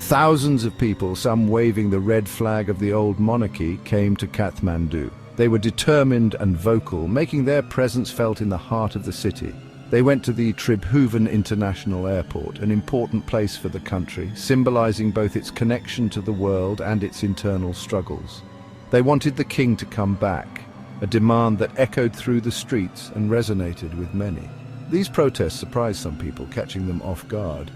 Thousands of people, some waving the red flag of the old monarchy, came to Kathmandu. They were determined and vocal, making their presence felt in the heart of the city. They went to the Tribhuvan International Airport, an important place for the country, symbolizing both its connection to the world and its internal struggles. They wanted the king to come back, a demand that echoed through the streets and resonated with many. These protests surprised some people, catching them off guard.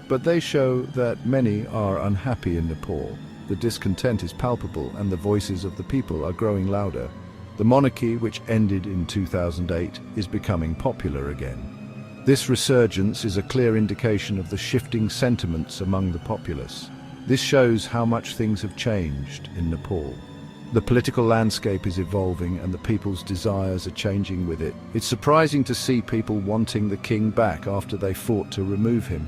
But they show that many are unhappy in Nepal. The discontent is palpable and the voices of the people are growing louder. The monarchy, which ended in 2008, is becoming popular again. This resurgence is a clear indication of the shifting sentiments among the populace. This shows how much things have changed in Nepal. The political landscape is evolving and the people's desires are changing with it. It's surprising to see people wanting the king back after they fought to remove him.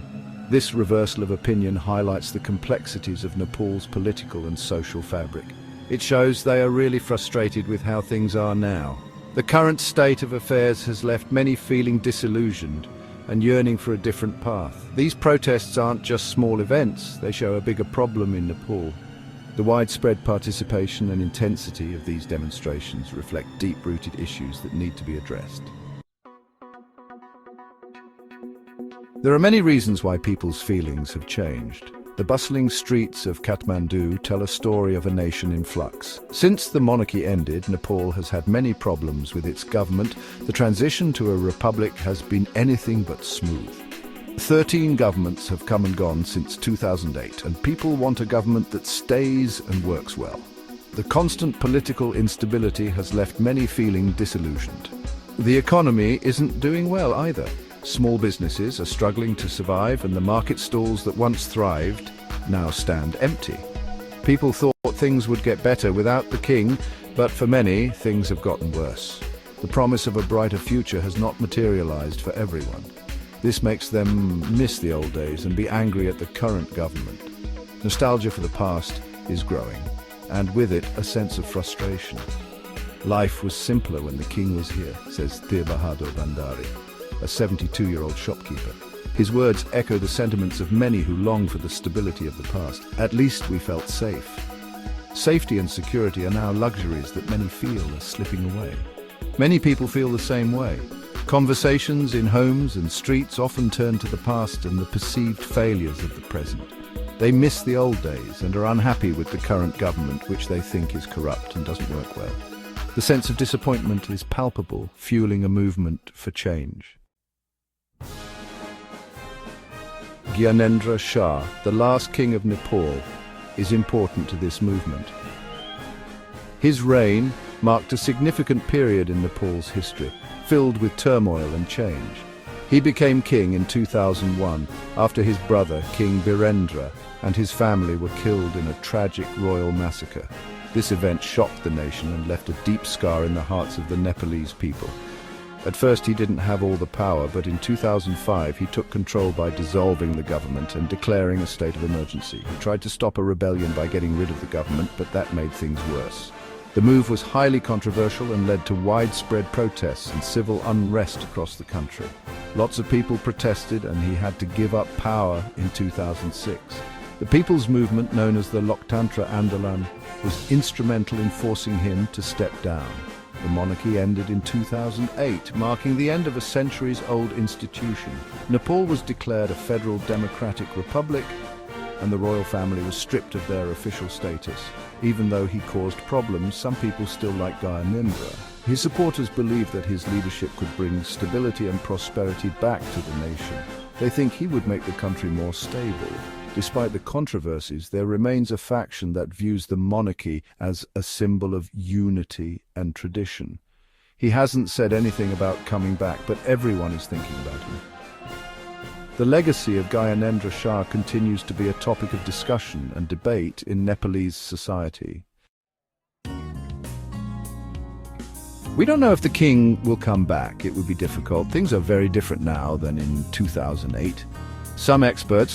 This reversal of opinion highlights the complexities of Nepal's political and social fabric. It shows they are really frustrated with how things are now. The current state of affairs has left many feeling disillusioned and yearning for a different path. These protests aren't just small events, they show a bigger problem in Nepal. The widespread participation and intensity of these demonstrations reflect deep-rooted issues that need to be addressed. There are many reasons why people's feelings have changed. The bustling streets of Kathmandu tell a story of a nation in flux. Since the monarchy ended, Nepal has had many problems with its government. The transition to a republic has been anything but smooth. 13 governments have come and gone since 2008, and people want a government that stays and works well. The constant political instability has left many feeling disillusioned. The economy isn't doing well either. Small businesses are struggling to survive, and the market stalls that once thrived now stand empty. People thought things would get better without the king, but for many, things have gotten worse. The promise of a brighter future has not materialized for everyone. This makes them miss the old days and be angry at the current government. Nostalgia for the past is growing, and with it, a sense of frustration. Life was simpler when the king was here, says Thir Bahadur Bandari, a 72-year-old shopkeeper. His words echo the sentiments of many who long for the stability of the past. At least we felt safe. Safety and security are now luxuries that many feel are slipping away. Many people feel the same way. Conversations in homes and streets often turn to the past and the perceived failures of the present. They miss the old days and are unhappy with the current government, which they think is corrupt and doesn't work well. The sense of disappointment is palpable, fueling a movement for change. Gyanendra Shah, the last king of Nepal, is important to this movement. His reign marked a significant period in Nepal's history, filled with turmoil and change. He became king in 2001 after his brother, King Birendra, and his family were killed in a tragic royal massacre. This event shocked the nation and left a deep scar in the hearts of the Nepalese people. At first he didn't have all the power, but in 2005 he took control by dissolving the government and declaring a state of emergency. He tried to stop a rebellion by getting rid of the government, but that made things worse. The move was highly controversial and led to widespread protests and civil unrest across the country. Lots of people protested and he had to give up power in 2006. The people's movement, known as the Loktantra Andolan, was instrumental in forcing him to step down. The monarchy ended in 2008, marking the end of a centuries-old institution. Nepal was declared a federal democratic republic, and the royal family was stripped of their official status. Even though he caused problems, some people still like Gyanendra. His supporters believe that his leadership could bring stability and prosperity back to the nation. They think he would make the country more stable. Despite the controversies, there remains a faction that views the monarchy as a symbol of unity and tradition. He hasn't said anything about coming back, but everyone is thinking about him. The legacy of Gyanendra Shah continues to be a topic of discussion and debate in Nepalese society. We don't know if the king will come back. It would be difficult. Things are very different now than in 2008. Some experts